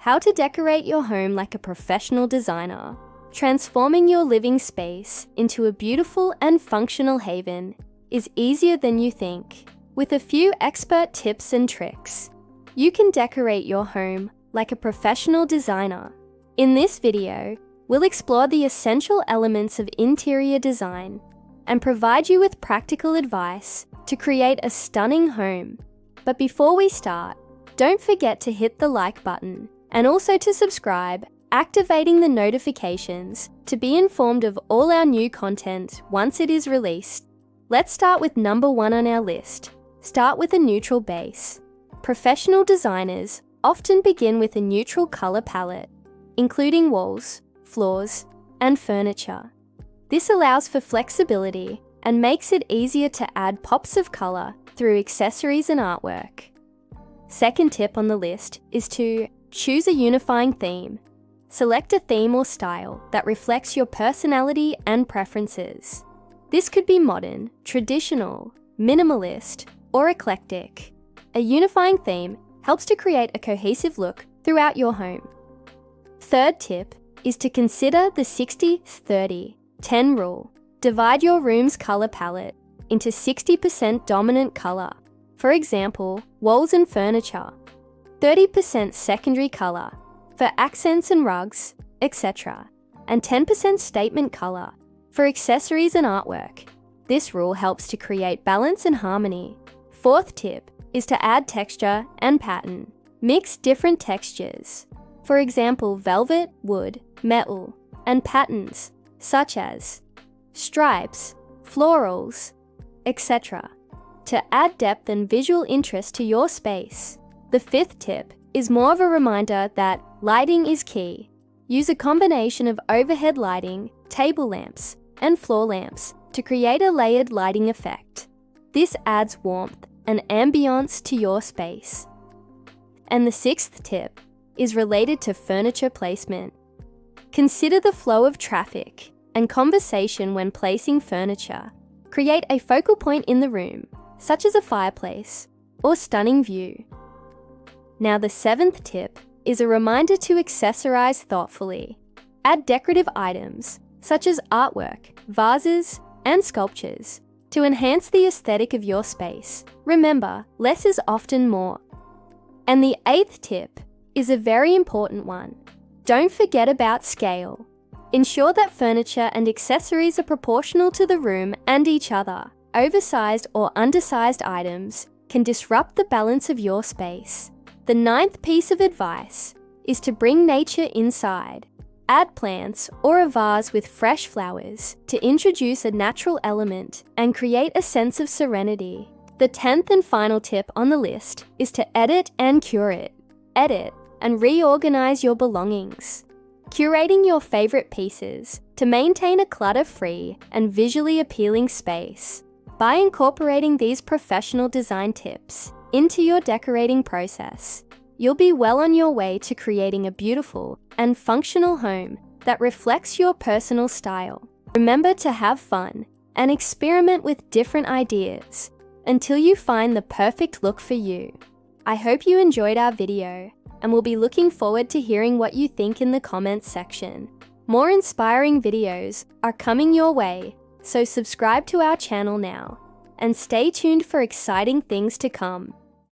How to decorate your home like a professional designer. Transforming your living space into a beautiful and functional haven is easier than you think. With a few expert tips and tricks, you can decorate your home like a professional designer. In this video, we'll explore the essential elements of interior design and provide you with practical advice to create a stunning home. But before we start, don't forget to hit the like button and also to subscribe, activating the notifications to be informed of all our new content once it is released. Let's start with number 1 on our list. Start with a neutral base. Professional designers often begin with a neutral color palette, including walls, floors, and furniture. This allows for flexibility and makes it easier to add pops of color through accessories and artwork. Second tip on the list is to choose a unifying theme. Select a theme or style that reflects your personality and preferences. This could be modern, traditional, minimalist, or eclectic. A unifying theme helps to create a cohesive look throughout your home. Third tip is to consider the 60-30-10 rule. Divide your room's color palette into 60% dominant color, for example, walls and furniture, 30% secondary color for accents and rugs, etc., and 10% statement color for accessories and artwork. This rule helps to create balance and harmony. Fourth tip is to add texture and pattern. Mix different textures, for example, velvet, wood, metal, and patterns such as stripes, florals, etc., to add depth and visual interest to your space. The fifth tip is more of a reminder that lighting is key. Use a combination of overhead lighting, table lamps, and floor lamps to create a layered lighting effect. This adds warmth and ambiance to your space. And the sixth tip is related to furniture placement. Consider the flow of traffic and conversation when placing furniture. Create a focal point in the room, such as a fireplace or stunning view. Now the seventh tip is a reminder to accessorize thoughtfully. Add decorative items, such as artwork, vases, and sculptures, to enhance the aesthetic of your space. Remember, less is often more. And the eighth tip is a very important one. Don't forget about scale. Ensure that furniture and accessories are proportional to the room and each other. Oversized or undersized items can disrupt the balance of your space. The ninth piece of advice is to bring nature inside. Add plants or a vase with fresh flowers to introduce a natural element and create a sense of serenity. The 10th and final tip on the list is to edit and curate. Edit and reorganize your belongings. Curating your favorite pieces to maintain a clutter-free and visually appealing space. By incorporating these professional design tips into your decorating process, you'll be well on your way to creating a beautiful and functional home that reflects your personal style. Remember to have fun and experiment with different ideas until you find the perfect look for you. I hope you enjoyed our video and we'll be looking forward to hearing what you think in the comments section. More inspiring videos are coming your way, so subscribe to our channel now and stay tuned for exciting things to come.